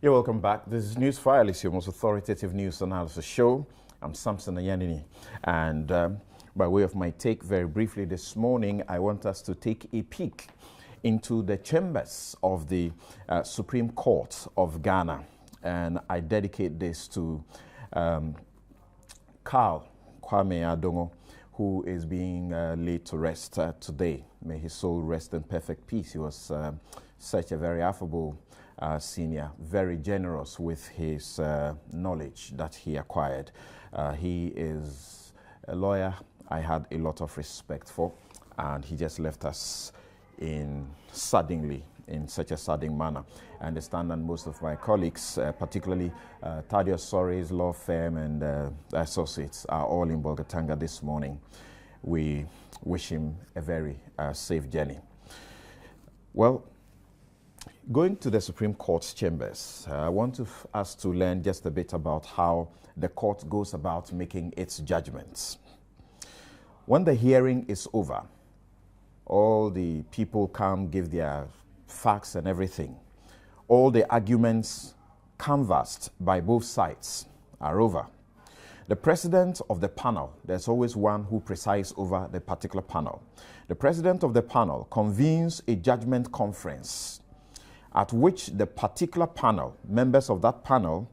You're welcome back. This is Newsfile. It's your most authoritative news analysis show. I'm Samson Ayanini. And by way of my take, very briefly this morning, I want us to take a peek into the chambers of the Supreme Court of Ghana. And I dedicate this to Carl Kwame Adongo, who is being laid to rest today. May his soul rest in perfect peace. He was such a very affable senior, very generous with his knowledge that he acquired. He is a lawyer I had a lot of respect for, and he just left us suddenly, in such a sudden manner. I understand that most of my colleagues, particularly Thaddeus Sore's law firm and associates, are all in Bolgatanga this morning. We wish him a very safe journey. Well, going to the Supreme Court's chambers, I want us to learn just a bit about how the court goes about making its judgments. When the hearing is over, all the people come, give their facts and everything. All the arguments canvassed by both sides are over. The president of the panel, there's always one who presides over the particular panel. The president of the panel convenes a judgment conference at which the particular panel, members of that panel,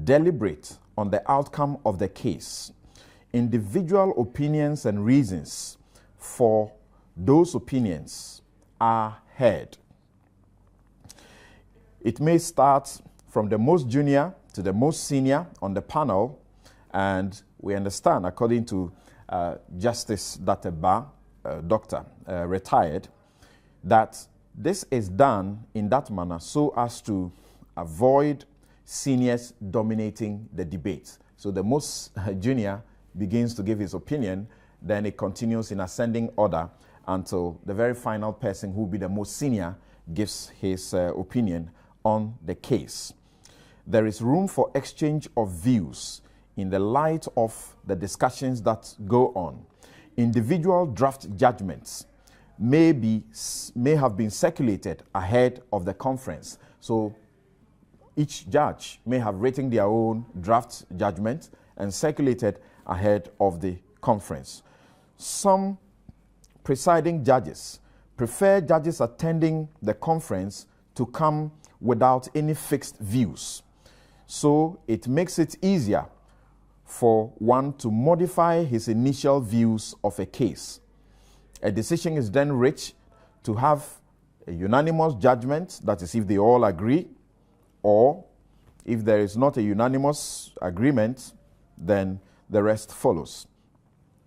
deliberate on the outcome of the case. Individual opinions and reasons for those opinions are heard. It may start from the most junior to the most senior on the panel, and we understand, according to Justice Dateba, Doctor, retired, that this is done in that manner so as to avoid seniors dominating the debate. So the most junior begins to give his opinion, then it continues in ascending order until the very final person who will be the most senior gives his opinion on the case. There is room for exchange of views in the light of the discussions that go on. Individual draft judgments may have been circulated ahead of the conference. So each judge may have written their own draft judgment and circulated ahead of the conference. Some presiding judges prefer judges attending the conference to come without any fixed views. So it makes it easier for one to modify his initial views of a case. A decision is then reached to have a unanimous judgment, that is if they all agree, or if there is not a unanimous agreement, then the rest follows.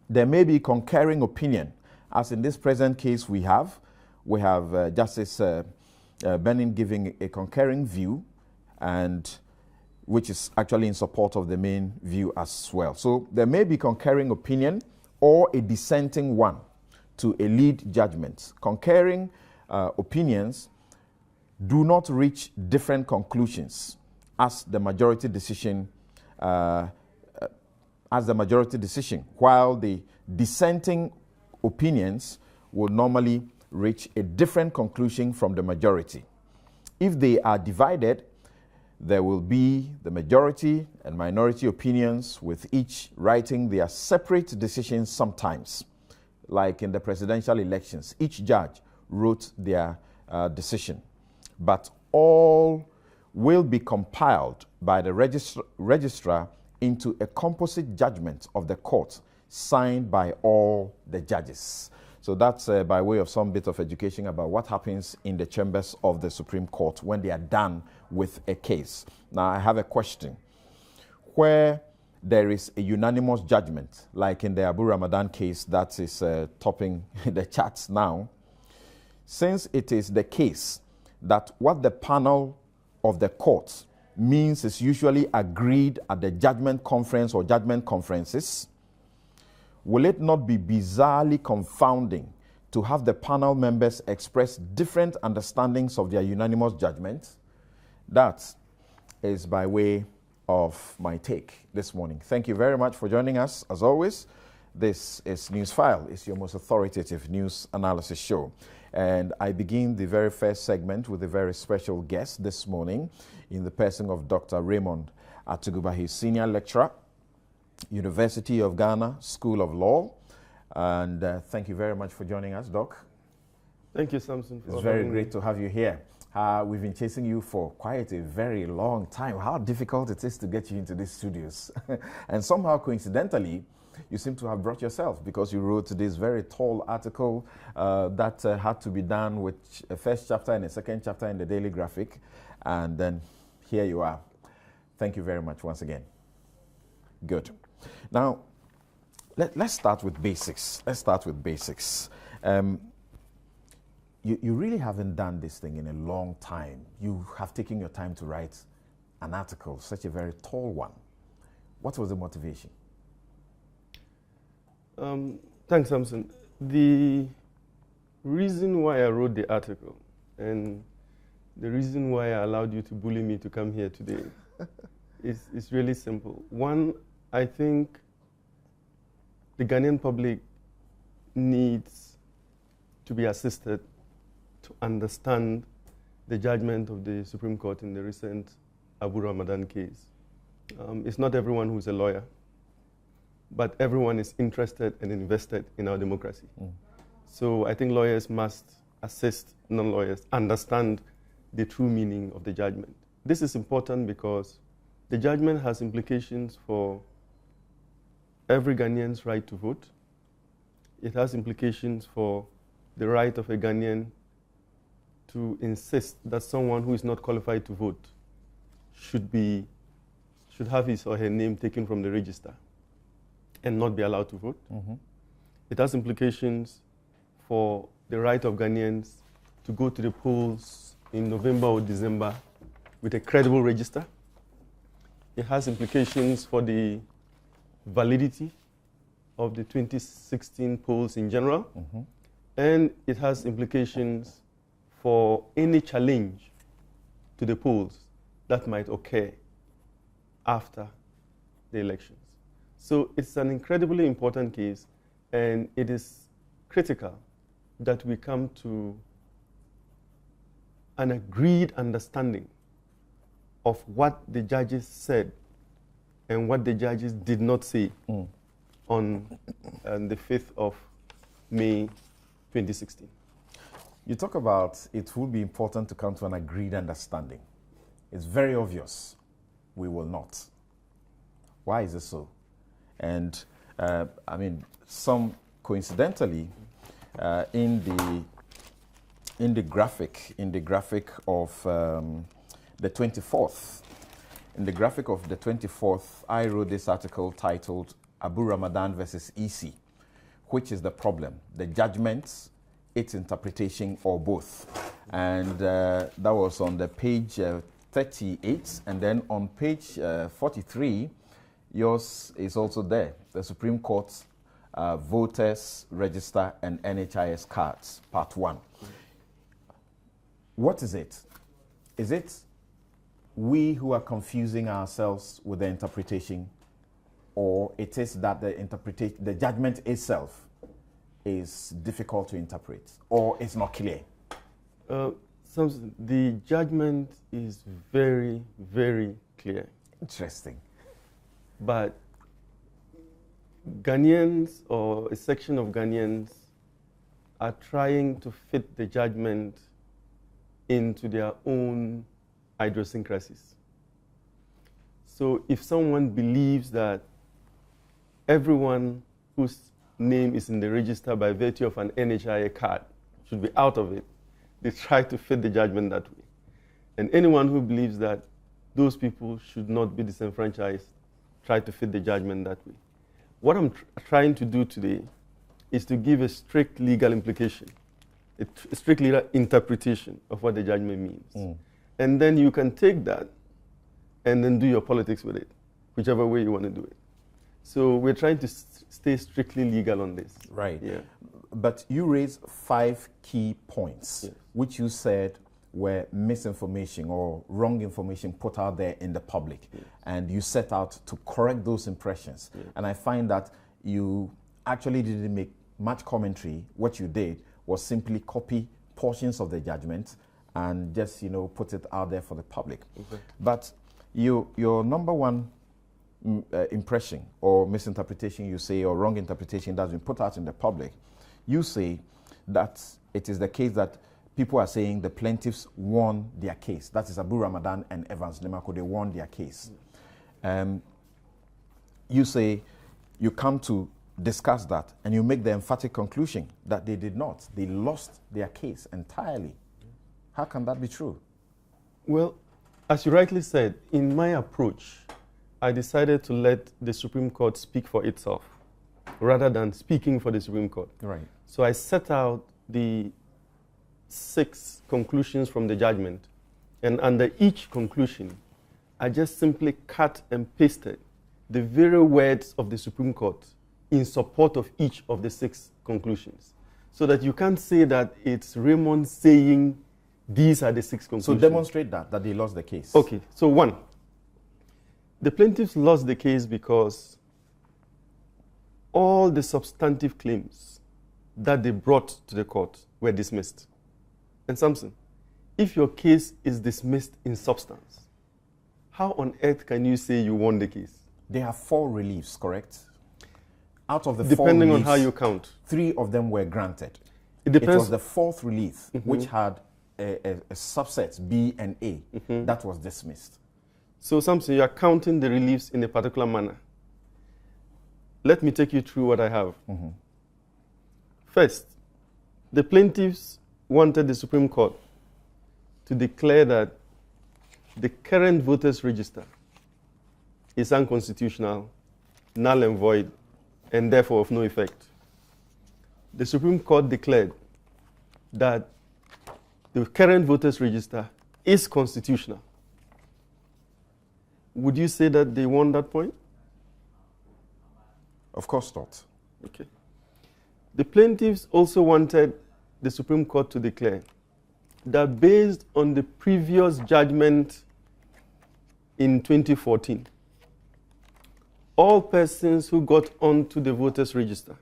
There may be concurring opinion, as in this present case we have Justice Benin giving a concurring view, and which is actually in support of the main view as well. So there may be concurring opinion or a dissenting one to a lead judgment. Concurring opinions do not reach different conclusions as the majority decision, while the dissenting opinions will normally reach a different conclusion from the majority. If they are divided, there will be the majority and minority opinions, with each writing their separate decisions sometimes. Like in the presidential elections, each judge wrote their decision. But all will be compiled by the registrar into a composite judgment of the court, signed by all the judges. So that's by way of some bit of education about what happens in the chambers of the Supreme Court when they are done with a case. Now, I have a question. Where there is a unanimous judgment, like in the Abu Ramadan case that is topping the charts now, since it is the case that what the panel of the court means is usually agreed at the judgment conference or judgment conferences, will it not be bizarrely confounding to have the panel members express different understandings of their unanimous judgment? That is by way of my take this morning. Thank you very much for joining us. As always, this is Newsfile. It's your most authoritative news analysis show. And I begin the very first segment with a very special guest this morning in the person of Dr. Raymond Atuguba. He's senior lecturer, University of Ghana School of Law. And thank you very much for joining us, Doc. Thank you, Samson. It's very great to have you here. We've been chasing you for quite a very long time. How difficult it is to get you into these studios. And somehow, coincidentally, you seem to have brought yourself, because you wrote this very tall article that had to be done with a first chapter and a second chapter in the Daily Graphic. And then here you are. Thank you very much once again. Good. Now, let's start with basics. You really haven't done this thing in a long time. You have taken your time to write an article, such a very tall one. What was the motivation? Thanks, Samson. The reason why I wrote the article and the reason why I allowed you to bully me to come here today is really simple. One, I think the Ghanaian public needs to be assisted to understand the judgment of the Supreme Court in the recent Abu Ramadan case. It's not everyone who's a lawyer, but everyone is interested and invested in our democracy. So I think lawyers must assist non-lawyers understand the true meaning of the judgment. This is important because the judgment has implications for every Ghanaian's right to vote. It has implications for the right of a Ghanaian to insist that someone who is not qualified to vote should have his or her name taken from the register and not be allowed to vote. It has implications for the right of Ghanaians to go to the polls in November or December with a credible register. It has implications for the validity of the 2016 polls in general. And it has implications for any challenge to the polls that might occur after the elections. So it's an incredibly important case, and it is critical that we come to an agreed understanding of what the judges said and what the judges did not say on the 5th of May 2016. You talk about it would be important to come to an agreed understanding. It's very obvious we will not. Why is it so? And I mean, some coincidentally, in the graphic of the 24th, I wrote this article titled Abu Ramadan versus EC, which is the problem, the judgments, its interpretation, or both. And that was on the page 38, and then on page 43, yours is also there, the Supreme Court's Voters Register and NHIS Cards, Part 1. What is it? Is it we who are confusing ourselves with the interpretation, or it is that the judgment itself is difficult to interpret, or it's not clear? The judgment is very, very clear. Interesting. But Ghanaians, or a section of Ghanaians, are trying to fit the judgment into their own idiosyncrasies. So if someone believes that everyone whose name is in the register by virtue of an NHIS card should be out of it, they try to fit the judgment that way. And anyone who believes that those people should not be disenfranchised try to fit the judgment that way. What I'm trying to do today is to give a strict legal implication, a strict legal interpretation of what the judgment means. And then you can take that and then do your politics with it, whichever way you want to do it. So we're trying to stay strictly legal on this. Right. Yeah. But you raised 5 key points, yes, which you said were misinformation or wrong information put out there in the public. Yes. And you set out to correct those impressions. Yes. And I find that you actually didn't make much commentary. What you did was simply copy, portions of the judgment and just, put it out there for the public. Okay. But your number one impression or misinterpretation, you say, or wrong interpretation that's been put out in the public, you say that it is the case that people are saying the plaintiffs won their case. That is Abu Ramadan and Evans Limako, they won their case. You say you come to discuss that and you make the emphatic conclusion that they did not. They lost their case entirely. How can that be true? Well, as you rightly said, in my approach, I decided to let the Supreme Court speak for itself rather than speaking for the Supreme Court. Right. So I set out the 6 conclusions from the judgment, and under each conclusion, I just simply cut and pasted the very words of the Supreme Court in support of each of the 6 conclusions, so that you can't say that it's Raymond saying these are the 6 conclusions. So demonstrate that they lost the case. Okay, so 1, the plaintiffs lost the case because all the substantive claims that they brought to the court were dismissed. And Samson, if your case is dismissed in substance, how on earth can you say you won the case? They have 4 reliefs, correct? Out of the 4 reliefs, depending on how you count, 3 of them were granted. It depends. It was the 4th relief, which had a subset, B and A, that was dismissed. So Samson, you are counting the reliefs in a particular manner. Let me take you through what I have. First, the plaintiffs wanted the Supreme Court to declare that the current voters' register is unconstitutional, null and void, and therefore of no effect. The Supreme Court declared that the current voters' register is constitutional. Would you say that they won that point? Of course not. Okay. The plaintiffs also wanted the Supreme Court to declare that based on the previous judgment in 2014, all persons who got onto the voters' register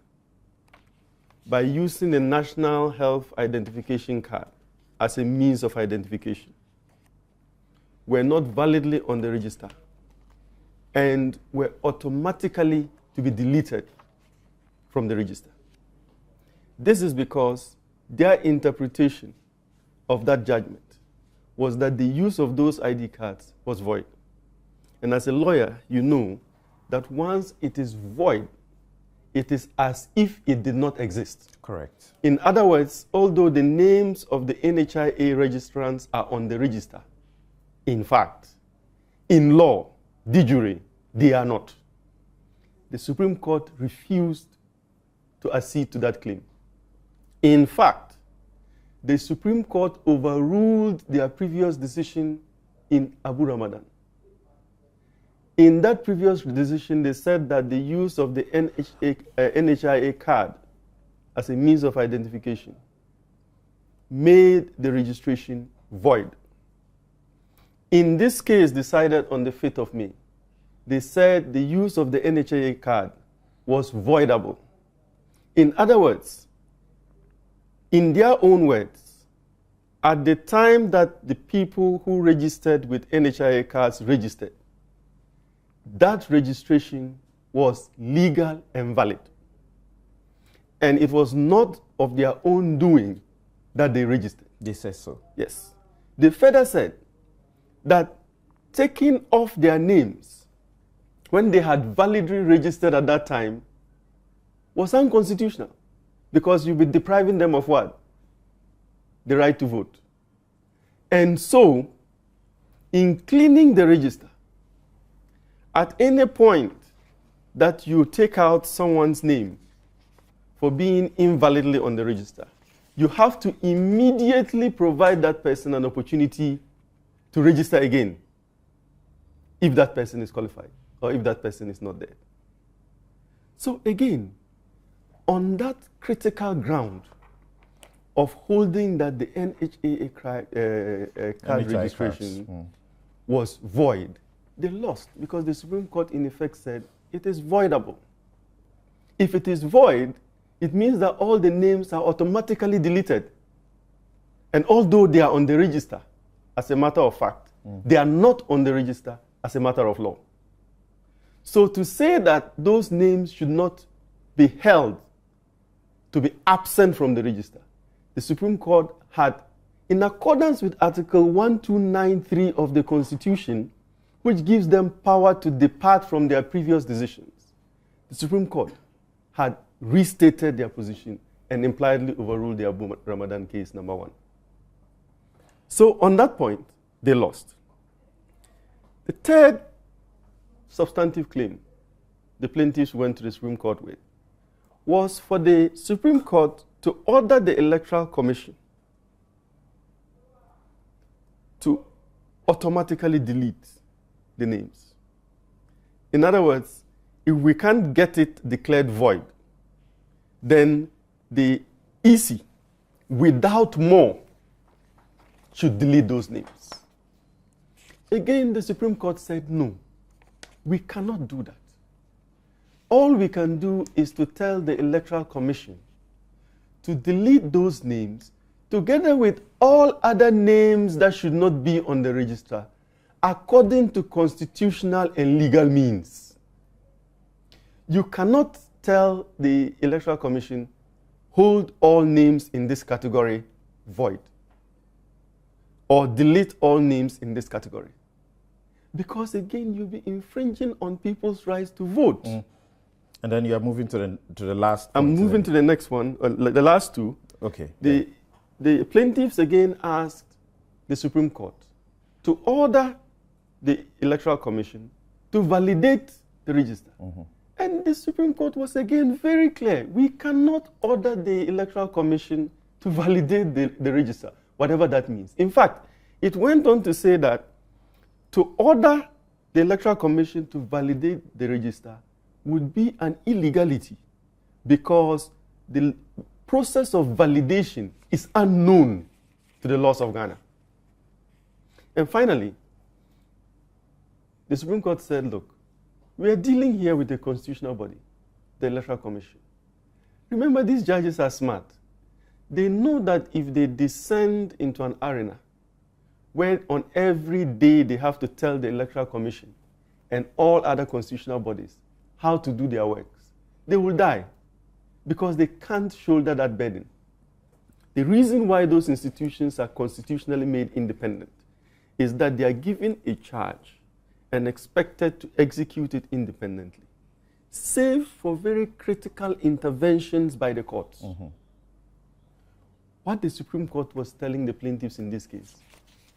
by using the National Health Identification Card as a means of identification were not validly on the register and were automatically to be deleted from the register. This is because their interpretation of that judgment was that the use of those ID cards was void. And as a lawyer, you know that once it is void, it is as if it did not exist. Correct. In other words, although the names of the NHIA registrants are on the register, in fact, in law, de jure, they are not. The Supreme Court refused to accede to that claim. In fact, the Supreme Court overruled their previous decision in Abu Ramadan. In that previous decision, they said that the use of the NHIA card as a means of identification made the registration void. In this case decided on the 5th of May, they said the use of the NHIA card was voidable. In other words, in their own words, at the time that the people who registered with NHIA cards registered, that registration was legal and valid. And it was not of their own doing that they registered. They said so. Yes. They further said that taking off their names when they had validly registered at that time was unconstitutional because you'd be depriving them of what? The right to vote. And so, in cleaning the register, at any point that you take out someone's name for being invalidly on the register, you have to immediately provide that person an opportunity to register again if that person is qualified or if that person is not there. So again, on that critical ground of holding that the NHIA card registration was void, they lost because the Supreme Court in effect said it is voidable. If it is void, it means that all the names are automatically deleted. And although they are on the register, as a matter of fact, they are not on the register as a matter of law. So to say that those names should not be held to be absent from the register, the Supreme Court had, in accordance with Article 1293 of the Constitution, which gives them power to depart from their previous decisions, the Supreme Court had restated their position and impliedly overruled the Abu Ramadan case number 1. So on that point, they lost. The third substantive claim the plaintiffs went to the Supreme Court with was for the Supreme Court to order the Electoral Commission to automatically delete the names. In other words, if we can't get it declared void, then the EC, without more, should delete those names. Again, the Supreme Court said, no, we cannot do that. All we can do is to tell the Electoral Commission to delete those names together with all other names that should not be on the register according to constitutional and legal means. You cannot tell the Electoral Commission, hold all names in this category void, or delete all names in this category. Because again, you'll be infringing on people's rights to vote. And then you are moving to the last. I'm moving to the next one, the last two. Okay. The plaintiffs again asked the Supreme Court to order the Electoral Commission to validate the register. And the Supreme Court was again very clear. We cannot order the Electoral Commission to validate the register, whatever that means. In fact, it went on to say that to order the Electoral Commission to validate the register would be an illegality because the process of validation is unknown to the laws of Ghana. And finally, the Supreme Court said, look, we are dealing here with a constitutional body, the Electoral Commission. Remember, these judges are smart. They know that if they descend into an arena where on every day they have to tell the Electoral Commission and all other constitutional bodies how to do their works, they will die because they can't shoulder that burden. The reason why those institutions are constitutionally made independent is that they are given a charge and expected to execute it independently, save for very critical interventions by the courts. What the Supreme Court was telling the plaintiffs in this case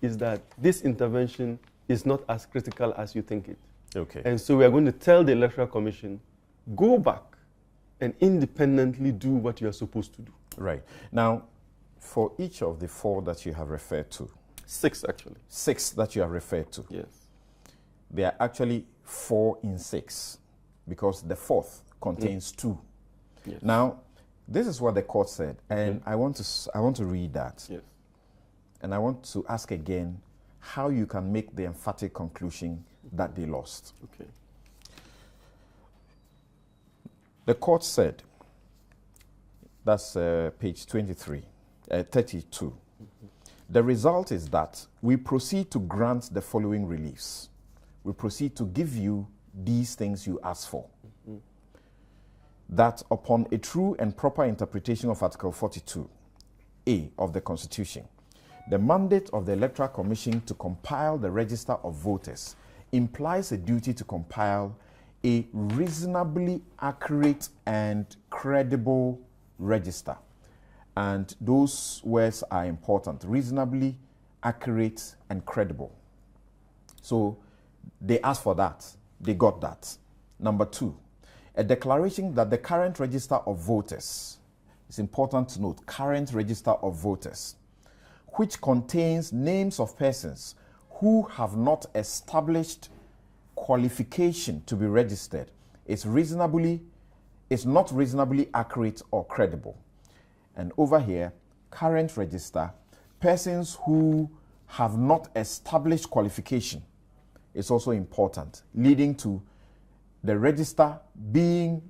is that this intervention is not as critical as you think it. Okay. And so we are going to tell the Electoral Commission, go back and independently do what you are supposed to do. Right. Now, for each of the 4 that you have referred to. 6, actually. 6 that you have referred to. Yes. There are actually 4 in 6 because the 4th contains 2. Yes. Now, this is what the court said, and I want to read that. Yes. And I want to ask again how you can make the emphatic conclusion that they lost. Okay. The court said, that's page 32. The result is that we proceed to grant the following reliefs. We proceed to give you these things you ask for. That upon a true and proper interpretation of Article 42A of the Constitution, the mandate of the Electoral Commission to compile the register of voters implies a duty to compile a reasonably accurate and credible register. And those words are important: reasonably accurate and credible. So they asked for that. They got that. Number 2, a declaration that the current register of voters, it's important to note, current register of voters, which contains names of persons who have not established qualification to be registered, is not reasonably accurate or credible. And over here, current register, persons who have not established qualification, is also important, leading to the register being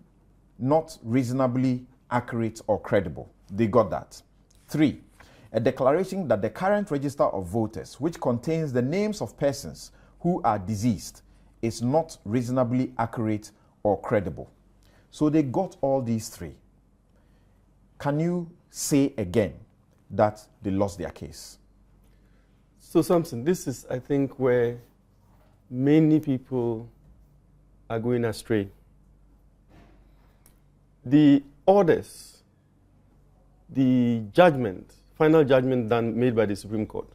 not reasonably accurate or credible. They got that. 3, a declaration that the current register of voters, which contains the names of persons who are deceased, is not reasonably accurate or credible. So they got all these three. Can you say again that they lost their case? So, Samson, this is, I think, where many people are going astray. The orders, the judgment, final judgment made by the Supreme Court,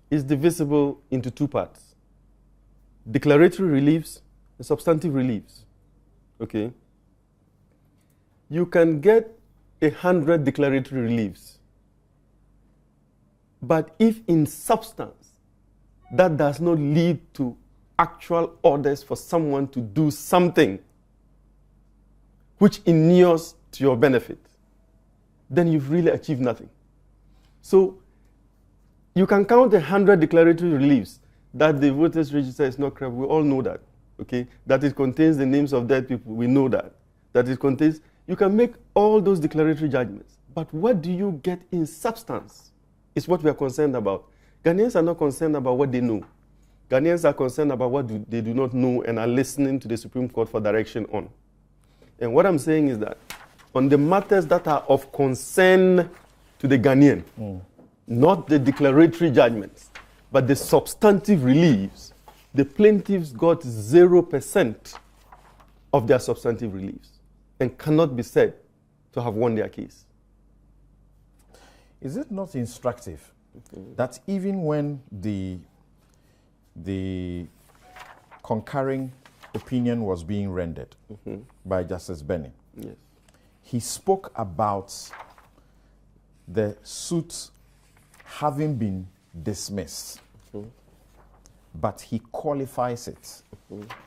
is divisible into two parts: declaratory reliefs and substantive reliefs. Okay? You can get 100 declaratory reliefs, but if in substance that does not lead to actual orders for someone to do something which inures to your benefit, then you've really achieved nothing. So you can count 100 declaratory reliefs that the voters register is not credible. We all know that. Okay? That it contains the names of dead people. We know that. That it contains. You can make all those declaratory judgments. But what do you get in substance is what we are concerned about. Ghanaians are not concerned about what they know. Ghanaians are concerned about what they do not know and are listening to the Supreme Court for direction on. And what I'm saying is that on the matters that are of concern to the Ghanaian, not the declaratory judgments, but the substantive reliefs, the plaintiffs got 0% of their substantive reliefs and cannot be said to have won their case. Is it not instructive that even when the concurring opinion was being rendered by Justice Benning, Yes. he spoke about the suit having been dismissed, but he qualifies it.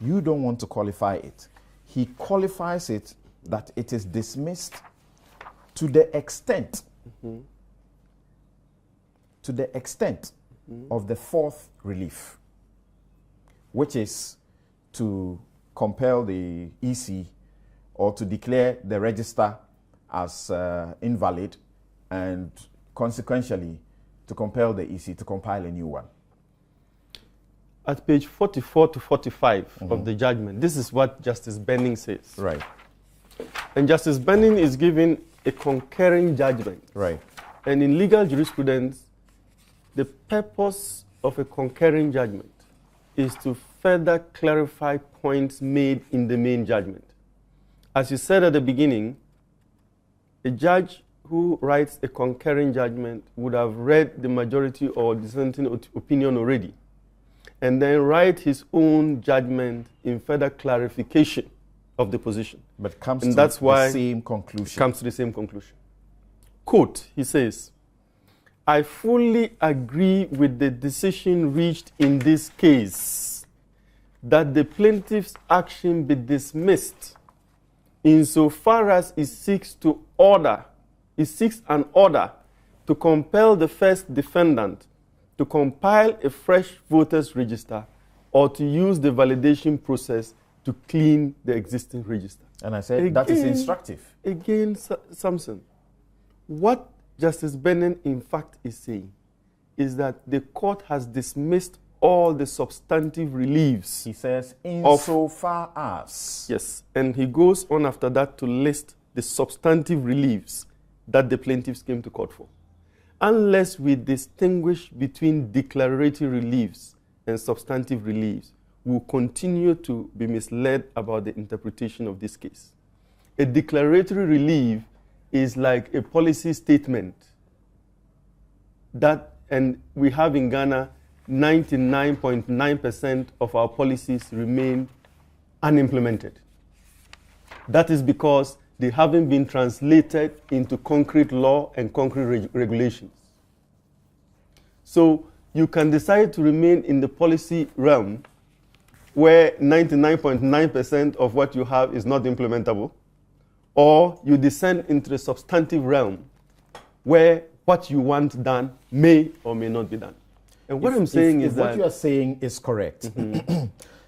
You don't want to qualify it. He qualifies it that it is dismissed to the extent of the fourth relief, which is to compel the EC or to declare the register as invalid, and consequentially to compel the EC to compile a new one. At page 44 to 45 of the judgment, this is what Justice Benning says. Right. And Justice Benning is giving a concurring judgment. Right. And in legal jurisprudence, the purpose of a concurring judgment is to further clarify points made in the main judgment. As you said at the beginning, a judge who writes a concurring judgment would have read the majority or dissenting opinion already, and then write his own judgment in further clarification of the position. But comes and to that's why the same conclusion. Comes to the same conclusion. Quote, he says, "I fully agree with the decision reached in this case that the plaintiff's action be dismissed insofar as it seeks an order to compel the first defendant to compile a fresh voters register or to use the validation process to clean the existing register." And I said, that is instructive. Again, Samson, what Justice Benning in fact is saying is that the court has dismissed all the substantive reliefs. He says, insofar as. Yes, and he goes on after that to list the substantive reliefs that the plaintiffs came to court for. Unless we distinguish between declaratory reliefs and substantive reliefs, we will continue to be misled about the interpretation of this case. A declaratory relief is like a policy statement that, and we have in Ghana, 99.9% of our policies remain unimplemented. That is because they haven't been translated into concrete law and concrete regulations. So you can decide to remain in the policy realm where 99.9% of what you have is not implementable, or you descend into the substantive realm where what you want done may or may not be done. And what I'm saying is that what you are saying is correct,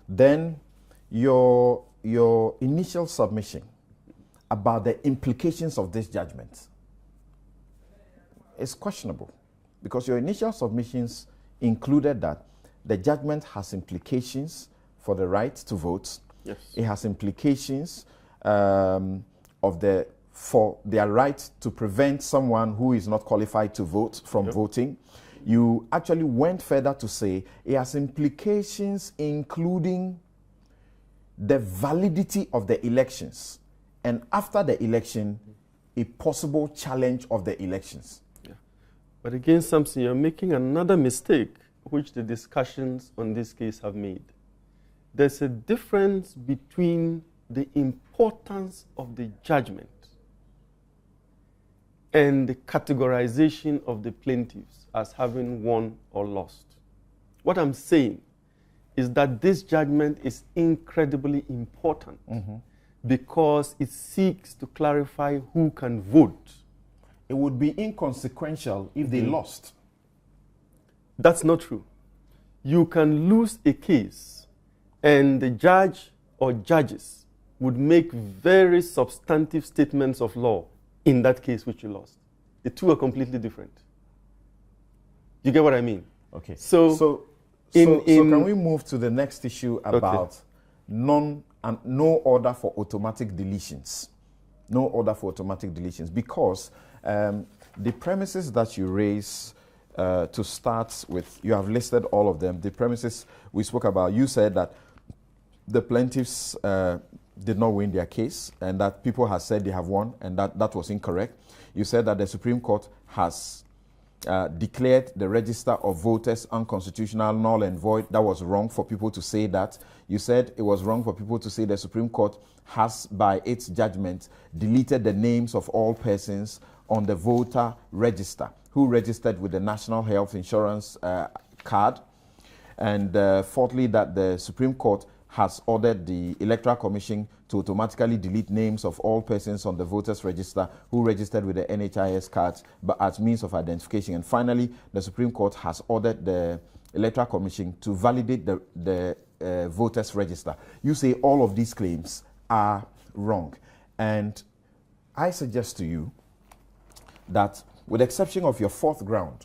then your initial submission about the implications of this judgment is questionable. Because your initial submissions included that the judgment has implications for the right to vote. Yes. It has implications for their right to prevent someone who is not qualified to vote from voting. You actually went further to say it has implications including the validity of the elections, and after the election, a possible challenge of the elections. Yeah. But again, Samson, you're making another mistake which the discussions on this case have made. There's a difference between the importance of the judgment and the categorization of the plaintiffs as having won or lost. What I'm saying is that this judgment is incredibly important because it seeks to clarify who can vote. It would be inconsequential if they lost. That's not true. You can lose a case and the judge or judges would make very substantive statements of law in that case which you lost. The two are completely different. You get what I mean? Okay. So can we move to the next issue about no order for automatic deletions? No order for automatic deletions, because the premises that you raise to start with, you have listed all of them. The premises we spoke about, you said that the plaintiffs did not win their case and that people have said they have won, and that was incorrect. You said that the Supreme Court has declared the register of voters unconstitutional, null and void. That was wrong for people to say that. You said it was wrong for people to say the Supreme Court has, by its judgment, deleted the names of all persons on the voter register who registered with the National Health Insurance card. And fourthly, that the Supreme Court has ordered the Electoral Commission to automatically delete names of all persons on the voters register who registered with the NHIS cards but as means of identification. And finally, the Supreme Court has ordered the Electoral Commission to validate the voters register. You say all of these claims are wrong. And I suggest to you that, with the exception of your fourth ground,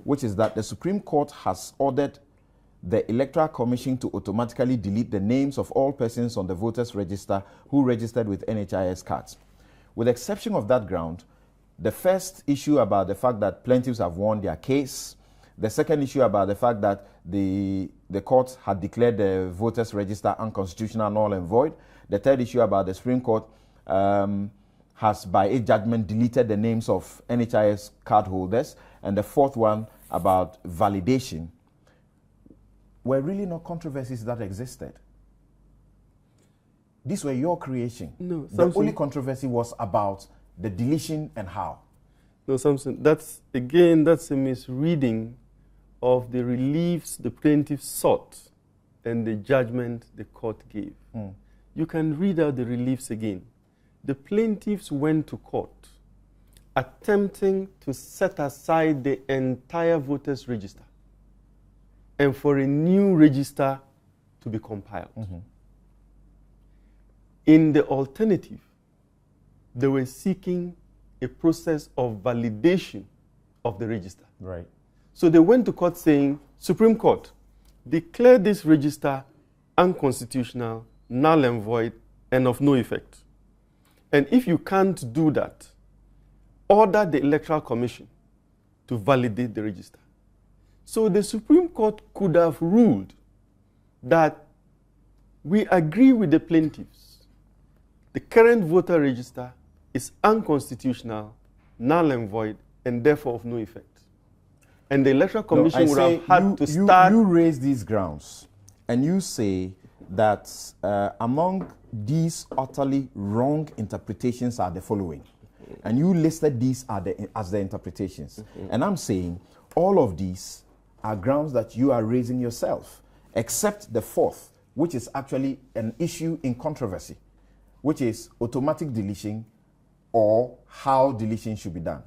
which is that the Supreme Court has ordered the Electoral Commission to automatically delete the names of all persons on the voters register who registered with NHIS cards. With the exception of that ground, the first issue about the fact that plaintiffs have won their case, the second issue about the fact that the court had declared the voters register unconstitutional, null and void, the third issue about the Supreme Court has, by its judgment, deleted the names of NHIS card holders, and the fourth one about validation, were really not controversies that existed. These were your creation. No, the only controversy was about the deletion and how. No, Samson, that's a misreading of the reliefs the plaintiff sought and the judgment the court gave. You can read out the reliefs again. The plaintiffs went to court attempting to set aside the entire voters register and for a new register to be compiled. In the alternative, they were seeking a process of validation of the register. Right. So they went to court saying, Supreme Court, declare this register unconstitutional, null and void, and of no effect. And if you can't do that, order the Electoral Commission to validate the register. So the Supreme Court could have ruled that we agree with the plaintiffs. The current voter register is unconstitutional, null and void, and therefore of no effect. And the Electoral Commission would have had to start... You raise these grounds, and you say that among these utterly wrong interpretations are the following. And you listed these as the interpretations. And I'm saying all of these are grounds that you are raising yourself, except the fourth, which is actually an issue in controversy, which is automatic deletion or how deletion should be done.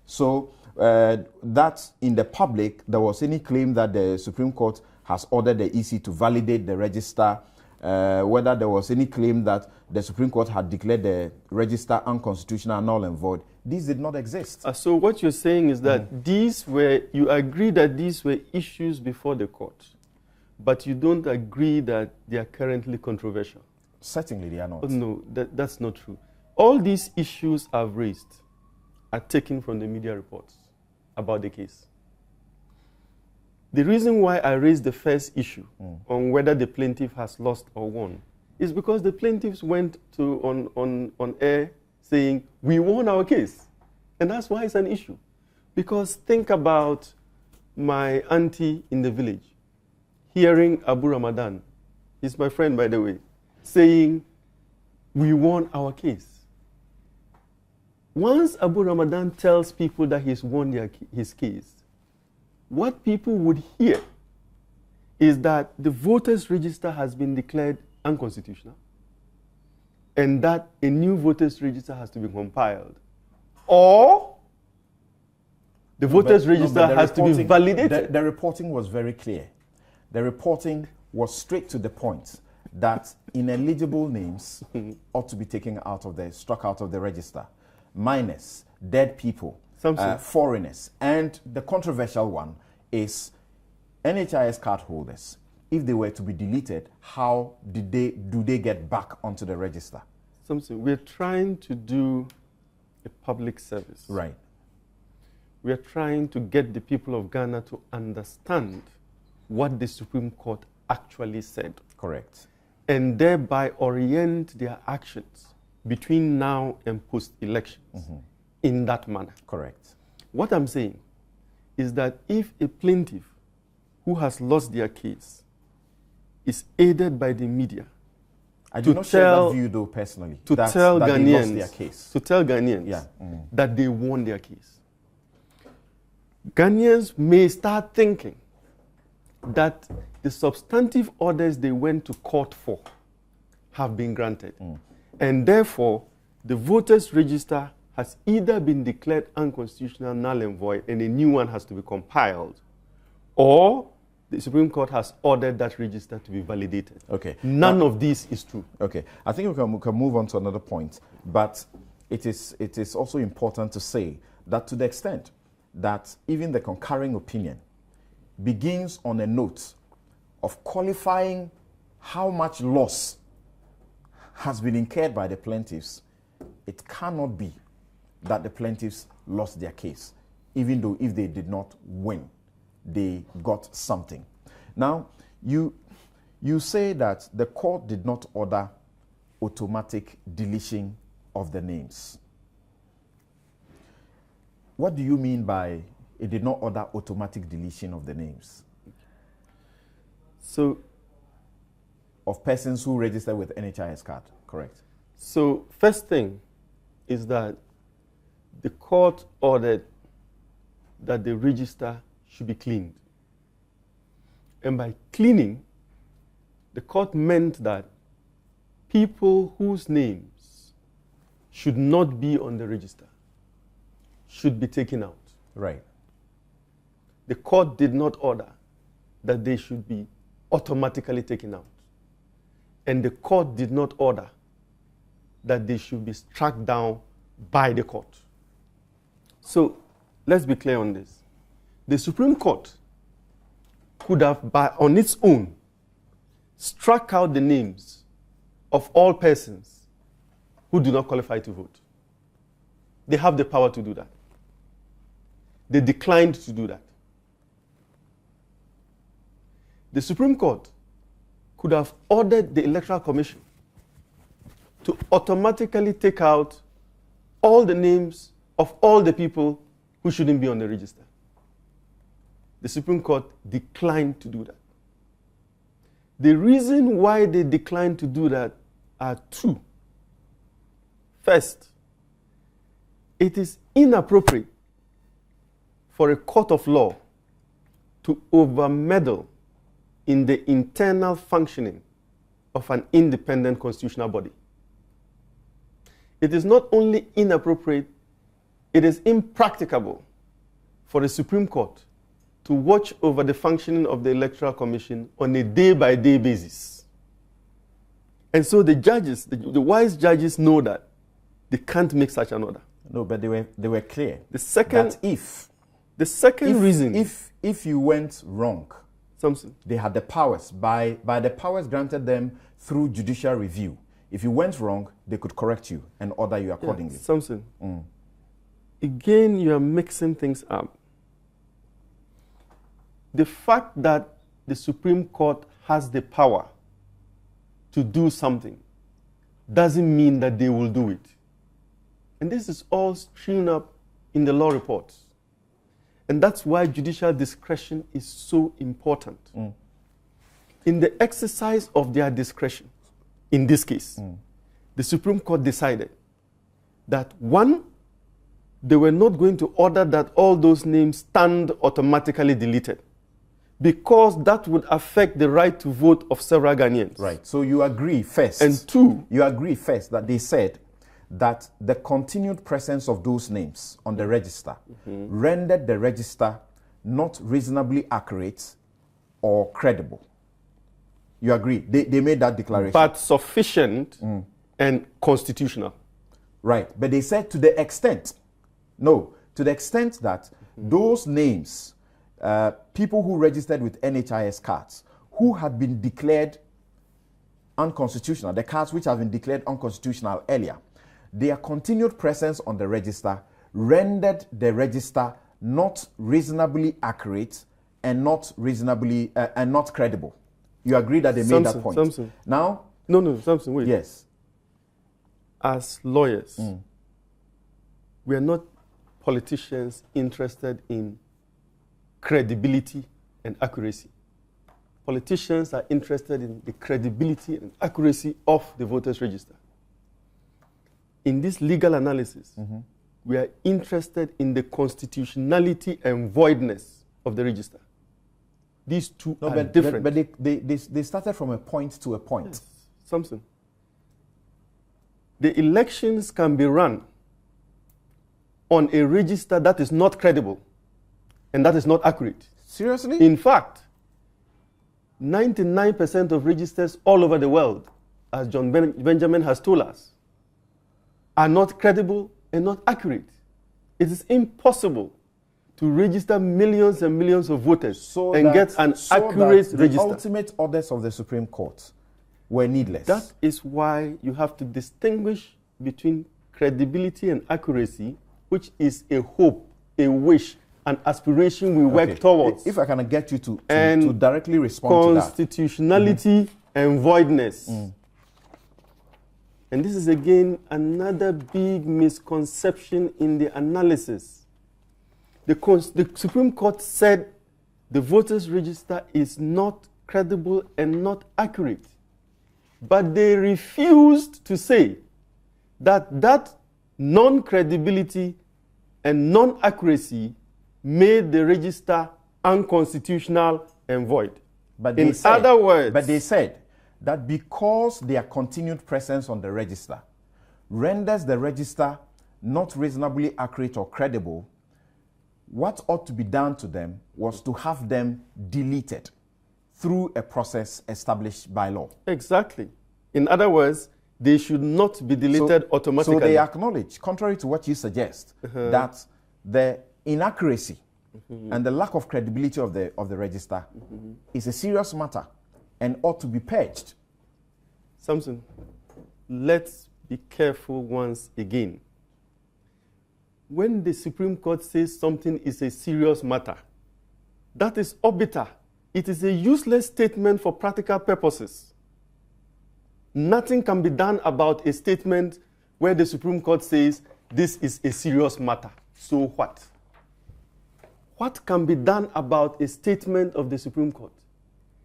So that in the public, there was any claim that the Supreme Court has ordered the EC to validate the register whether there was any claim that the Supreme Court had declared the register unconstitutional, null and void. These did not exist. So what you're saying is that you agree that these were issues before the court, but you don't agree that they are currently controversial. Certainly they are not. No, that's not true. All these issues I've raised are taken from the media reports about the case. The reason why I raised the first issue on whether the plaintiff has lost or won is because the plaintiffs went on air saying, we won our case. And that's why it's an issue. Because think about my auntie in the village, hearing Abu Ramadan, he's my friend by the way, saying, we won our case. Once Abu Ramadan tells people that he's won his case, what people would hear is that the voters' register has been declared unconstitutional and that a new voters' register has to be compiled. Or the voters' register has to be validated. The reporting was very clear. The reporting was straight to the point that ineligible names ought to be struck out of the register, minus dead people, foreigners. And the controversial one is NHIS card holders. If they were to be deleted, how do they get back onto the register? We're trying to do a public service. Right. We're trying to get the people of Ghana to understand what the Supreme Court actually said. Correct. And thereby orient their actions between now and post-elections in that manner. Correct. What I'm saying is that if a plaintiff who has lost their case is aided by the media, I do not share that view though personally, to tell Ghanaians they lost their case. That they won their case. Ghanaians may start thinking that the substantive orders they went to court for have been granted. And therefore, the voters' register has either been declared unconstitutional, null and void, and a new one has to be compiled, or the Supreme Court has ordered that register to be validated. Okay. None of this is true. Okay. I think we can move on to another point, but it is also important to say that to the extent that even the concurring opinion begins on a note of qualifying how much loss has been incurred by the plaintiffs, it cannot be that the plaintiffs lost their case, even though if they did not win, they got something. Now, you say that the court did not order automatic deletion of the names. What do you mean by it did not order automatic deletion of the names? So, of persons who register with NHIS card, correct? So, first thing is that the court ordered that the register should be cleaned. And by cleaning, the court meant that people whose names should not be on the register should be taken out. Right. The court did not order that they should be automatically taken out. And the court did not order that they should be struck down by the court. So, let's be clear on this. The Supreme Court could have, on its own, struck out the names of all persons who do not qualify to vote. They have the power to do that. They declined to do that. The Supreme Court could have ordered the Electoral Commission to automatically take out all the names of all the people who shouldn't be on the register. The Supreme Court declined to do that. The reason why they declined to do that are two. First, it is inappropriate for a court of law to overmeddle in the internal functioning of an independent constitutional body. It is not only inappropriate, it is impracticable for the Supreme Court to watch over the functioning of the Electoral Commission on a day-by-day basis. And so the judges, the wise judges know that they can't make such an order. No, but they were clear. The second, that reason, if you went wrong, Samson, they had the powers by the powers granted them through judicial review. If you went wrong, they could correct you and order you accordingly. Yeah, Samson, again, you are mixing things up. The fact that the Supreme Court has the power to do something doesn't mean that they will do it. And this is all strewn up in the law reports. And that's why judicial discretion is so important. In the exercise of their discretion, in this case, the Supreme Court decided that, one, they were not going to order that all those names stand automatically deleted, because that would affect the right to vote of several Ghanaians. Right. So you agree first. And two, you agree first that they said that the continued presence of those names on the register rendered the register not reasonably accurate or credible. You agree? They made that declaration. But sufficient and constitutional. Right. But they said to the extent that those names, people who registered with NHIS cards, who had been declared unconstitutional, the cards which have been declared unconstitutional earlier, their continued presence on the register rendered the register not reasonably accurate and not reasonably and not credible. You agree that they made that point? Samson. Now? No, Samson, wait. Yes. As lawyers, we are not politicians interested in credibility and accuracy. Politicians are interested in the credibility and accuracy of the voters' register. In this legal analysis, we are interested in the constitutionality and voidness of the register. These two are different. But they started from a point to a point. Yes. Samson. The elections can be run on a register that is not credible and that is not accurate. Seriously? In fact, 99% of registers all over the world, as John Benjamin has told us, are not credible and not accurate. It is impossible to register millions and millions of voters and get an accurate register. The ultimate orders of the Supreme Court were needless. That is why you have to distinguish between credibility and accuracy, which is a hope, a wish, an aspiration we work towards. If I can get you to directly respond to that. Constitutionality and voidness. And this is again another big misconception in the analysis. The Supreme Court said the voters' register is not credible and not accurate. But they refused to say that non-credibility and non-accuracy made the register unconstitutional and void. But in other words, they said that because their continued presence on the register renders the register not reasonably accurate or credible, what ought to be done to them was to have them deleted through a process established by law. Exactly. In other words, they should not be deleted automatically. So they acknowledge, contrary to what you suggest, that the inaccuracy and the lack of credibility of the register is a serious matter and ought to be purged. Samson, let's be careful once again. When the Supreme Court says something is a serious matter, that is obiter. It is a useless statement for practical purposes. Nothing can be done about a statement where the Supreme Court says this is a serious matter. So what? What can be done about a statement of the Supreme Court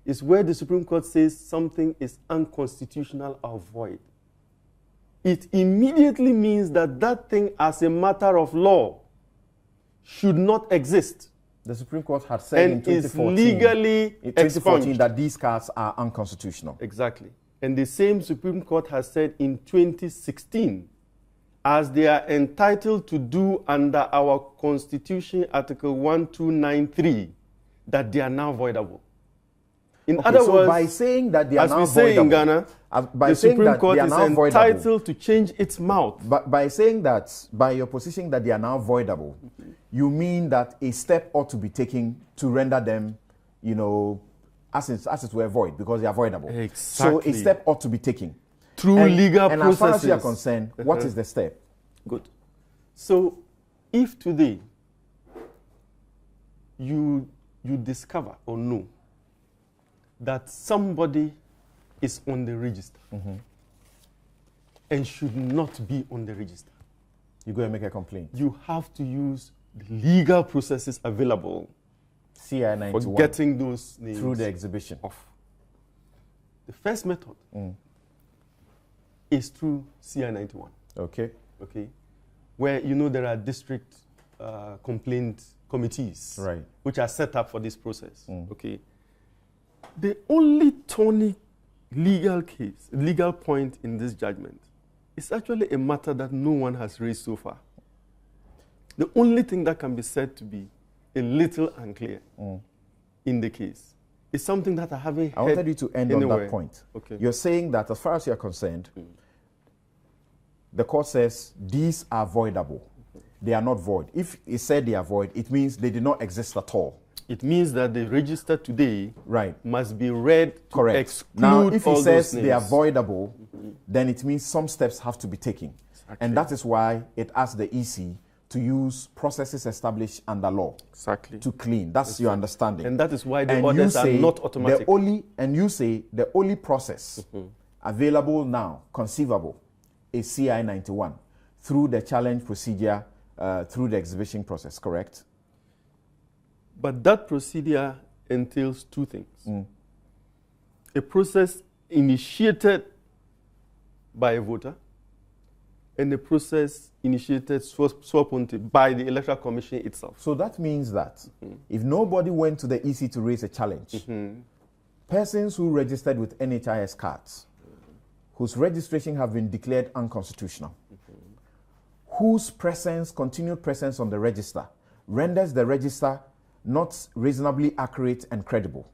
is where the Supreme Court says something is unconstitutional or void. It immediately means that that thing as a matter of law should not exist. The Supreme Court had said in 2014, legally in 2014 that these cards are unconstitutional. Exactly. And the same Supreme Court has said in 2016, as they are entitled to do under our Constitution, Article 1293, that they are now voidable. In Okay, other so words, by saying that they are as now we say in voidable, Ghana, by the saying Supreme that Court they are is now voidable, entitled to change its mouth. but by saying that, by your position that they are now voidable, you mean that a step ought to be taken to render them, you know, as it were void, because they are voidable. Exactly. So a step ought to be taken. Through legal and processes. And as far as you are concerned, what is the step? Good. So if today you discover or know that somebody is on the register and should not be on the register, you go and make a complaint. You have to use the legal processes available CI 91 for getting those names through the exhibition off. The first method is through CI 91. Okay. Okay. Where there are district complaint committees, right, which are set up for this process. Okay. The only thorny legal point in this judgment is actually a matter that no one has raised so far. The only thing that can be said to be a little unclear in the case is something that I haven't heard. I wanted you to end anywhere. on that point. Okay. You're saying that as far as you're concerned, the court says these are voidable. They are not void. If it said they are void, it means they did not exist at all. It means that the register today must be read to correct. Exclude now, if all it says those they are voidable, then it means some steps have to be taken. Exactly. And that is why it asks the EC to use processes established under law to clean. That's your understanding. And that is why the orders are not automatic. You say the only process available now, conceivable, is CI 91 through the challenge procedure, through the exhibition process, correct? But that procedure entails two things. A process initiated by a voter and a process initiated by the Electoral Commission itself. So that means that if nobody went to the EC to raise a challenge, persons who registered with NHIS cards, whose registration have been declared unconstitutional, whose continued presence on the register renders the register not reasonably accurate and credible,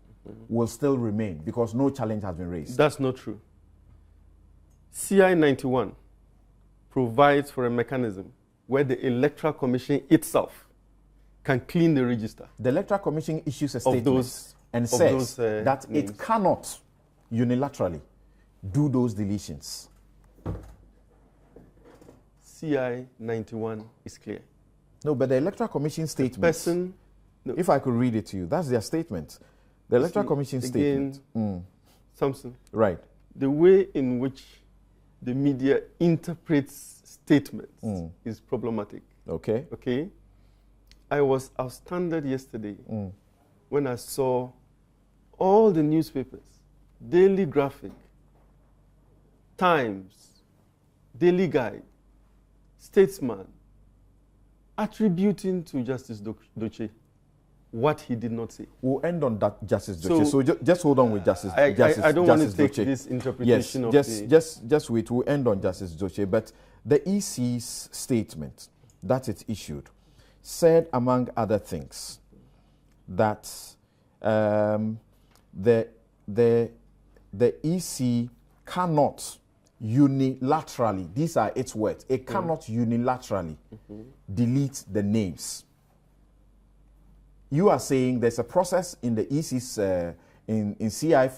will still remain because no challenge has been raised. That's not true. CI 91 provides for a mechanism where the Electoral Commission itself can clean the register. The Electoral Commission issues a statement and says that names. It cannot unilaterally do those deletions. CI 91 is clear. No, but the Electoral Commission statement, if I could read it to you, that's their statement. The Electoral Commission statement. Samson. Right. The way in which the media interprets statements is problematic. Okay. Okay. I was astounded yesterday when I saw all the newspapers, Daily Graphic, Times, Daily Guide, Statesman, attributing to Justice Doche what he did not say. We'll end on that, Justice Doche. So just hold on with Justice Doche. I don't want to take this interpretation of just wait. We'll end on Justice Doche. But the EC's statement that it issued said, among other things, that the EC cannot unilaterally, these are its words, it cannot unilaterally delete the names. You are saying there's a process in the EC's, in CI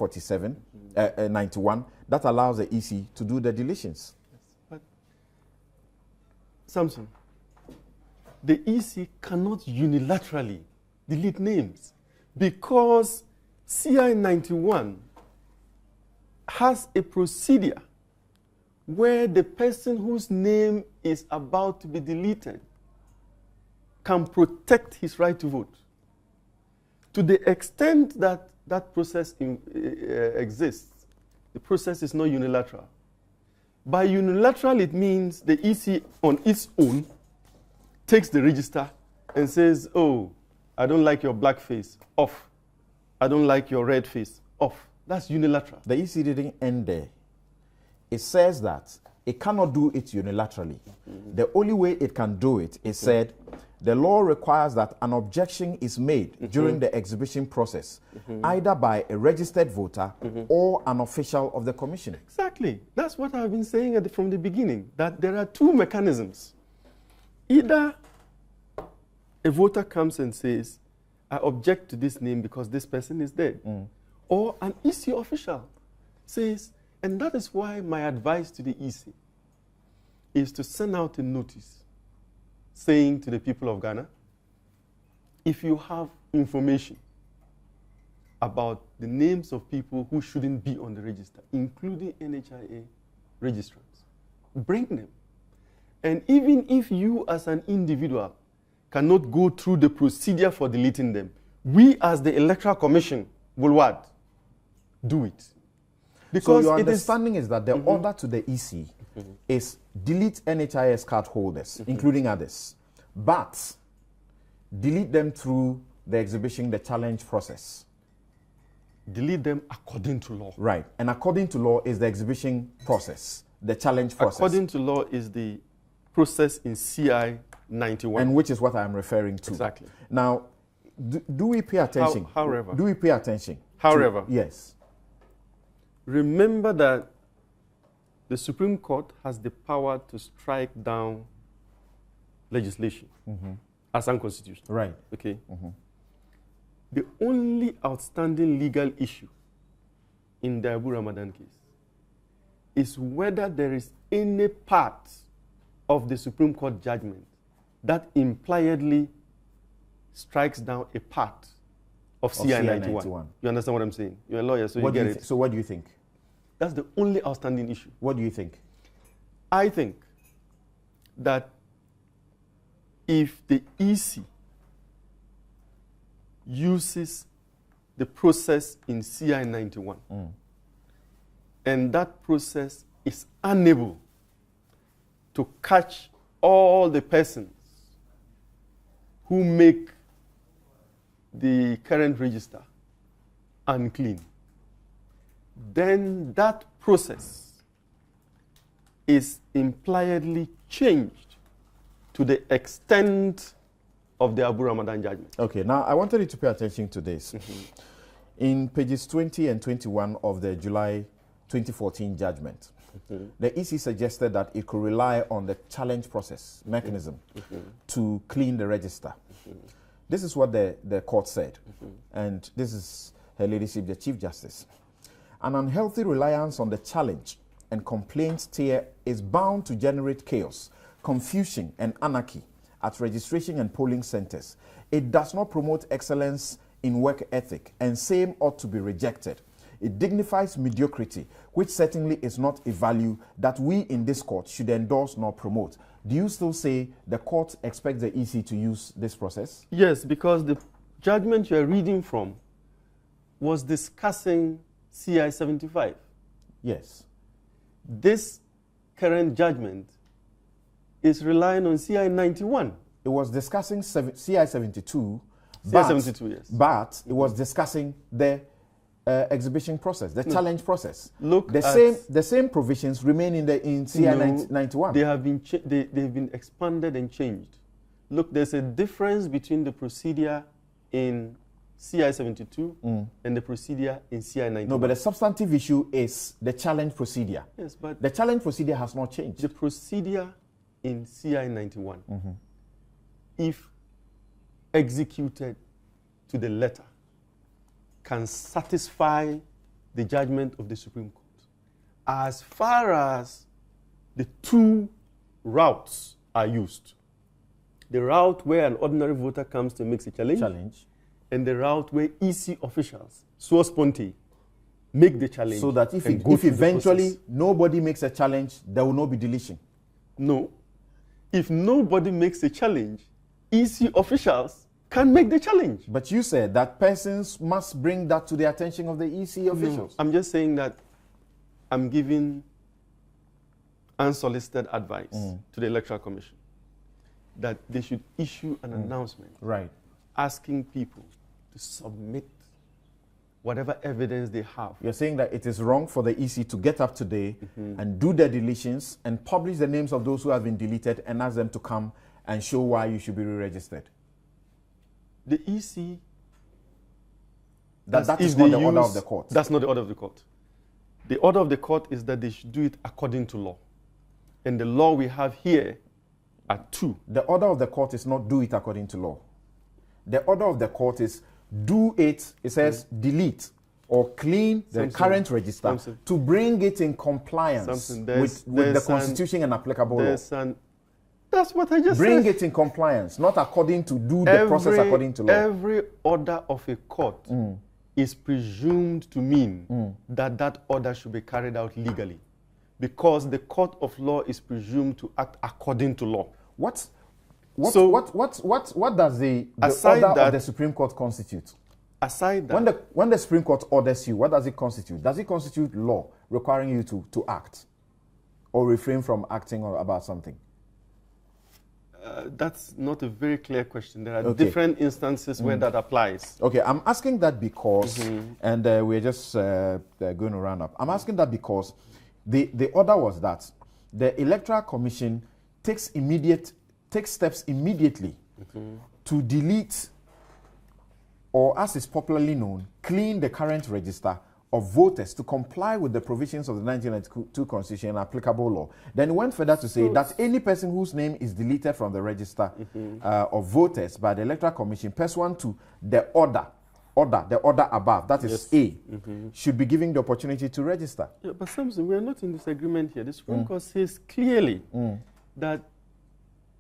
91 that allows the EC to do the deletions. But, Samson, the EC cannot unilaterally delete names because CI 91 has a procedure where the person whose name is about to be deleted can protect his right to vote. To the extent that that process exists, the process is not unilateral. By unilateral, it means the EC on its own takes the register and says, oh, I don't like your black face, off. I don't like your red face, off. That's unilateral. The EC didn't end there. It says that it cannot do it unilaterally. The only way it can do it is said the law requires that an objection is made during the exhibition process, either by a registered voter or an official of the commission. Exactly. That's what I've been saying from the beginning, that there are two mechanisms. Either a voter comes and says, I object to this name because this person is dead. Or an EC official says, and that is why my advice to the EC is to send out a notice saying to the people of Ghana, if you have information about the names of people who shouldn't be on the register, including NHIA registrants, bring them. And even if you as an individual cannot go through the procedure for deleting them, we as the Electoral Commission will what? Do it. Because so your understanding is that the order to the EC is delete NHIS card holders, including others, but delete them through the exhibition, the challenge process. Delete them according to law. Right. And according to law is the exhibition process, the challenge process. According to law is the process in CI 91. And which is what I'm referring to. Exactly. Now, do we pay attention? However. Do we pay attention? However. Yes. Remember that the Supreme Court has the power to strike down legislation as unconstitutional. Right. Okay. The only outstanding legal issue in the Abu Ramadan case is whether there is any part of the Supreme Court judgment that impliedly strikes down a part of CI 91. You understand what I'm saying? You're a lawyer, so you get it. So what do you think? That's the only outstanding issue. What do you think? I think that if the EC uses the process in CI 91 and that process is unable to catch all the persons who make the current register unclean, then that process is impliedly changed to the extent of the Abu Ramadan judgment. Okay, now I wanted you to pay attention to this. In pages 20 and 21 of the July 2014 judgment, the EC suggested that it could rely on the challenge process mechanism to clean the register. This is what the court said, and this is Her Ladyship, the Chief Justice. An unhealthy reliance on the challenge and complaint tier is bound to generate chaos, confusion, and anarchy at registration and polling centers. It does not promote excellence in work ethic, and same ought to be rejected. It dignifies mediocrity, which certainly is not a value that we in this court should endorse nor promote. Do you still say the court expects the EC to use this process? Yes, because the judgment you are reading from was discussing CI 75. Yes. This current judgment is relying on CI 91. It was discussing CI 72. CI 72, yes. But it was discussing the exhibition process, the challenge process. Look, the same provisions remain in CI 91. They have been they've been expanded and changed. Look, there's a difference between the procedure in CI 72 and the procedure in CI 91. No, but the substantive issue is the challenge procedure. Yes, but the challenge procedure has not changed. The procedure in CI 91, if executed to the letter, can satisfy the judgment of the Supreme Court. As far as the two routes are used, the route where an ordinary voter comes to make a challenge, and the route where EC officials, sua sponte, make the challenge. So that if eventually nobody makes a challenge, there will not be deletion. No. If nobody makes a challenge, EC officials can make the challenge. But you said that persons must bring that to the attention of the EC officials. No, I'm just saying that I'm giving unsolicited advice to the Electoral Commission that they should issue an announcement asking people to submit whatever evidence they have. You're saying that it is wrong for the EC to get up today and do their deletions and publish the names of those who have been deleted and ask them to come and show why you should be re-registered? The EC... That is not the order of the court. That's not the order of the court. The order of the court is that they should do it according to law. And the law we have here are two. The order of the court is not do it according to law. The order of the court is do it, it says delete or clean the current register to bring it in compliance with the Constitution and applicable law. That's what I just said. Bring it in compliance, not according to do the process according to law. Every order of a court is presumed to mean that that order should be carried out legally, because the court of law is presumed to act according to law. What does the order of the Supreme Court constitute? Aside that, when the Supreme Court orders you, what does it constitute? Does it constitute law requiring you to act or refrain from acting about something? That's not a very clear question. There are different instances where that applies. Okay, I'm asking that because, and we're just going to round up. I'm asking that because the order was that the Electoral Commission takes steps immediately to delete, or as is popularly known, clean the current register of voters to comply with the provisions of the 1992 Constitution and applicable law. Then it went further to say that any person whose name is deleted from the register of voters by the Electoral Commission pursuant to the order above, that is A, should be given the opportunity to register. Yeah, but Samson, we are not in disagreement here. The Supreme Court says clearly that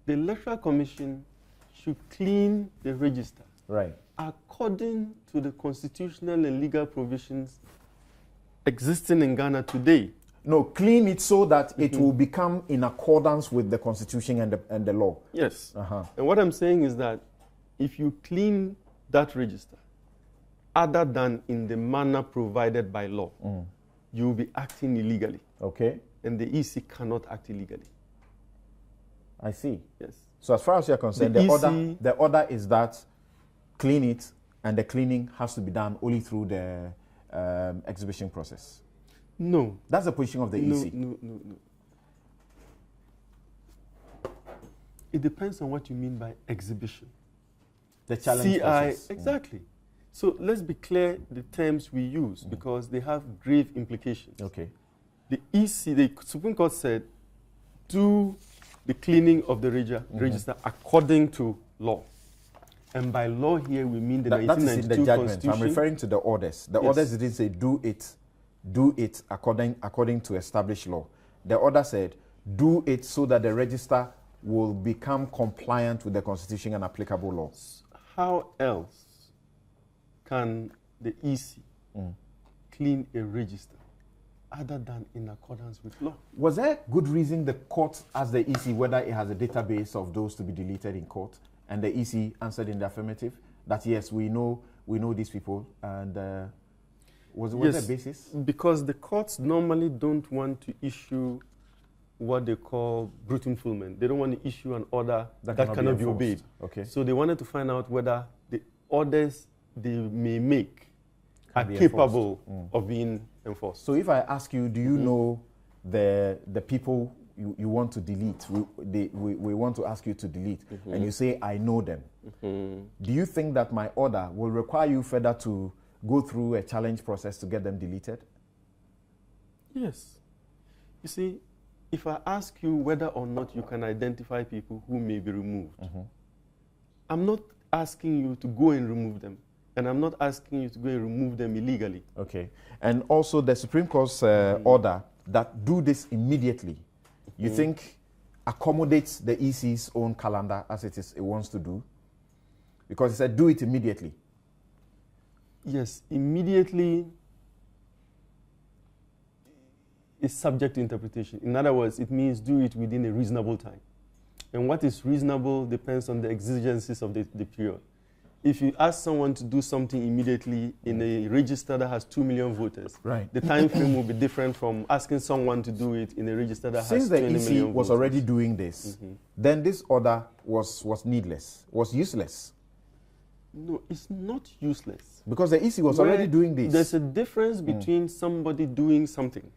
the Electoral Commission should clean the register according to the constitutional and legal provisions existing in Ghana today. No, clean it so that it will become in accordance with the Constitution and the law. Yes. And what I'm saying is that if you clean that register other than in the manner provided by law, you will be acting illegally. Okay. And the EC cannot act illegally. I see. Yes. So as far as you're concerned, the order is that clean it, and the cleaning has to be done only through the exhibition process. No. That's the position of the EC. No. It depends on what you mean by exhibition. The challenge process. Exactly. So let's be clear the terms we use, because they have grave implications. Okay. The EC, the Supreme Court said, do the cleaning of the register according to law. And by law here, we mean the 1992 that is in the judgment. Constitution. I'm referring to the orders. The orders didn't say do it according to established law. The order said do it so that the register will become compliant with the Constitution and applicable laws. How else can the EC clean a register other than in accordance with law? Was there good reason the court asked the EC whether it has a database of those to be deleted in court? And the EC answered in the affirmative that yes, we know these people. And was there a basis? Because the courts normally don't want to issue what they call brutinfulment. They don't want to issue an order that cannot be obeyed. Okay. So they wanted to find out whether the orders they may make are capable of being enforced. So if I ask you, do you know the people you want to delete, we want to ask you to delete, and you say, I know them. Do you think that my order will require you further to go through a challenge process to get them deleted? Yes. You see, if I ask you whether or not you can identify people who may be removed, I'm not asking you to go and remove them. And I'm not asking you to go and remove them illegally. Okay. And also the Supreme Court's order that do this immediately, you think accommodates the EC's own calendar as it wants to do? Because it said do it immediately. Yes, immediately is subject to interpretation. In other words, it means do it within a reasonable time. And what is reasonable depends on the exigencies of the period. If you ask someone to do something immediately in a register that has 2 million voters, the time frame will be different from asking someone to do it in a register that has 20 million voters. Since the EC was already doing this, then this order was needless, was useless. No, it's not useless. Because the EC was already doing this. There's a difference between somebody doing something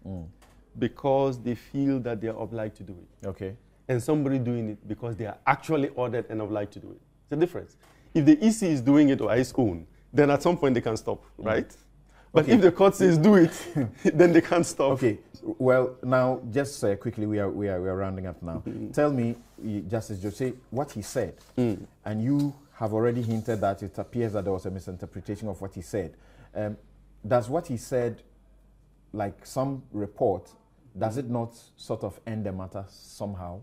because they feel that they are obliged to do it. Okay. and somebody doing it because they are actually ordered and obliged to do it. It's a difference. If the EC is doing it on its own, then at some point they can stop, right? But Okay. if the court says do it, then they can't stop. Okay. Well, now just quickly, we are rounding up now. Tell me, Justice Jose, what he said, and you have already hinted that it appears that there was a misinterpretation of what he said. Does what he said, like some report, does it not sort of end the matter somehow?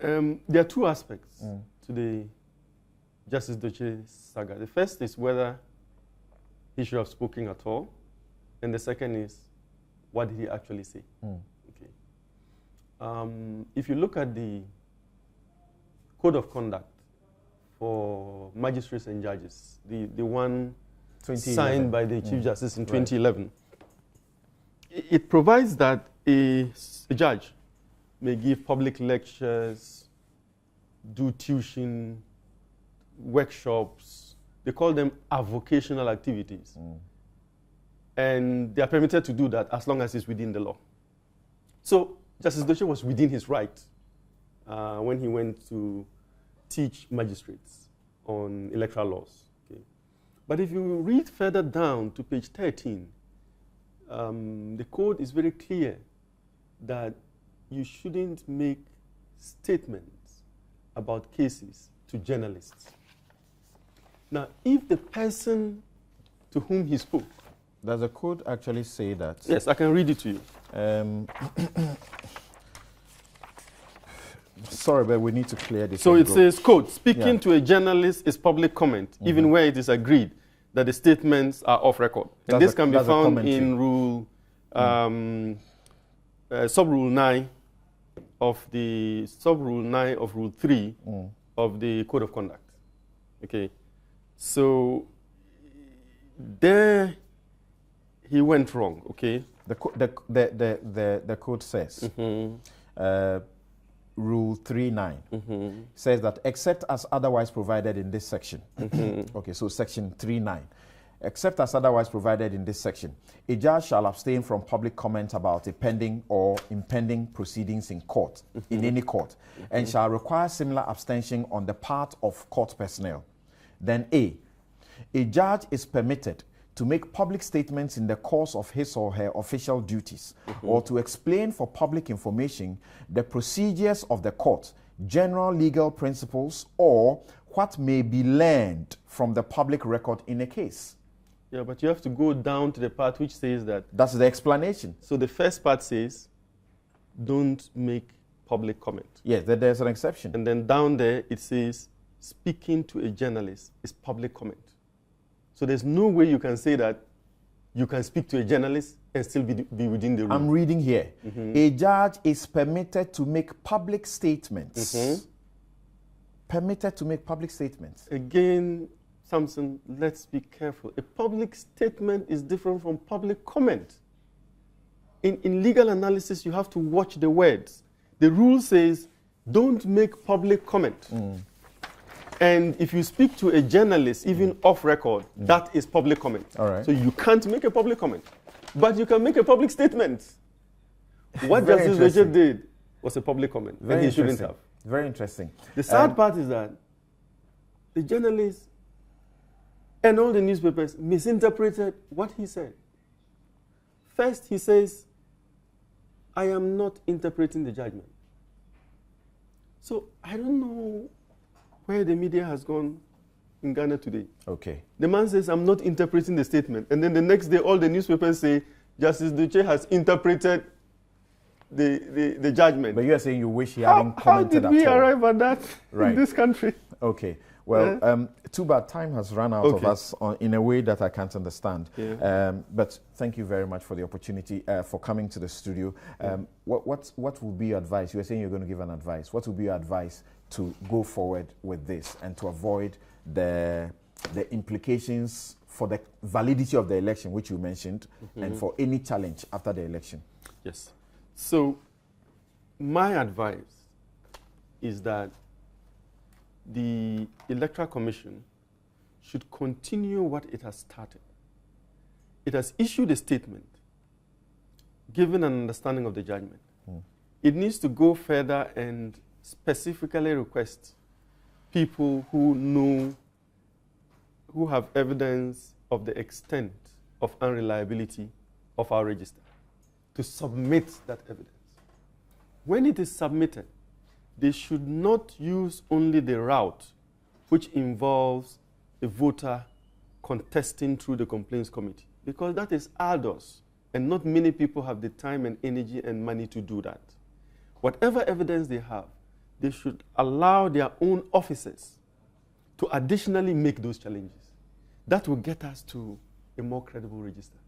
There are two aspects to the Justice Doche saga. The first is whether he should have spoken at all, and the second is, what did he actually say? Okay. If you look at the Code of Conduct for magistrates and judges, the one signed by the Chief Justice in 2011, it provides that a judge may give public lectures, do tuition, workshops. They call them avocational activities. And they are permitted to do that as long as it's within the law. So Justice Doche was within his right when he went to teach magistrates on electoral laws. Okay. But if you read further down to page 13, the code is very clear that you shouldn't make statements about cases to journalists. Now, if the person to whom he spoke... Does the code actually say that? Yes, I can read it to you. Sorry, but we need to clear this. So it says, quote, speaking to a journalist is public comment, even where it is agreed that the statements are off record. And this can be found in rule, sub-rule 9 of the sub-rule 9 of rule 3 of the Code of Conduct. Okay. So there he went wrong, okay? The code says, Rule 3.9 says that except as otherwise provided in this section, okay, so section 3.9, except as otherwise provided in this section, a judge shall abstain from public comment about a pending or impending proceedings in court, in any court, and shall require similar abstention on the part of court personnel. Then A judge is permitted to make public statements in the course of his or her official duties, or to explain for public information the procedures of the court, general legal principles, or what may be learned from the public record in a case. Yeah, but you have to go down to the part which says that... That's the explanation. So the first part says, don't make public comment. Yes, there's an exception. And then down there it says, speaking to a journalist is public comment. So there's no way you can say that you can speak to a journalist and still be within the rule. I'm reading here. A judge is permitted to make public statements. Permitted to make public statements. Again, Samson, let's be careful. A public statement is different from public comment. In legal analysis, you have to watch the words. The rule says, don't make public comment. And if you speak to a journalist, even off record, that is public comment. All right. So you can't make a public comment. But you can make a public statement. What Justice Doche did was a public comment, and he shouldn't have. Very interesting. The sad part is that the journalists and all the newspapers misinterpreted what he said. First, he says, I am not interpreting the judgment. So I don't know where the media has gone in Ghana today. Okay. The man says, I'm not interpreting the statement. And then the next day, all the newspapers say, Justice Doche has interpreted the judgment. But you are saying you wish he hadn't commented at all. How did we arrive at that in this country? Okay. Well, too bad time has run out of us in a way that I can't understand. Yeah. But thank you very much for the opportunity, for coming to the studio. What would be your advice? You were saying you're going to give an advice. What would be your advice to go forward with this and to avoid the implications for the validity of the election, which you mentioned, and for any challenge after the election? Yes. So my advice is that the Electoral Commission should continue what it has started. It has issued a statement, given an understanding of the judgment. it needs to go further and specifically request people who know, who have evidence of the extent of unreliability of our register to submit that evidence. When it is submitted, they should not use only the route which involves a voter contesting through the complaints committee, because that is arduous, and not many people have the time and energy and money to do that. Whatever evidence they have, they should allow their own officers to additionally make those challenges. That will get us to a more credible register.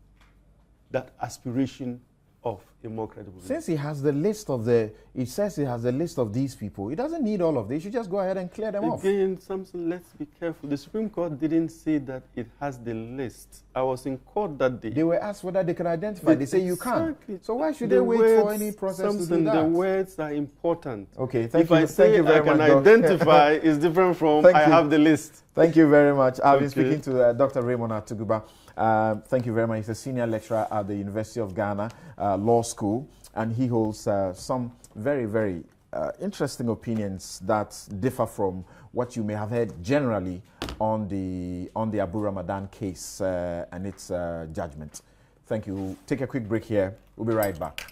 That aspiration of a more credible register. Since he has the list of the, it says he has the list of these people, he doesn't need all of this. He should just go ahead and clear them off. Again, Samson, let's be careful. The Supreme Court didn't say that it has the list. I was in court that day. They were asked whether they can identify. They say you can't. So why should they The wait words, for any process Samson, to do that? the words are important. Okay, thank if you. I say thank you very I can much, identify, it's different from I have the list. Thank you very much. I've been Okay. speaking to Dr. Raymond Atuguba. Thank you very much. He's a senior lecturer at the University of Ghana Law School, and he holds some very, very interesting opinions that differ from what you may have heard generally on the Abu Ramadan case and its judgment. Thank you. Take a quick break here. We'll be right back.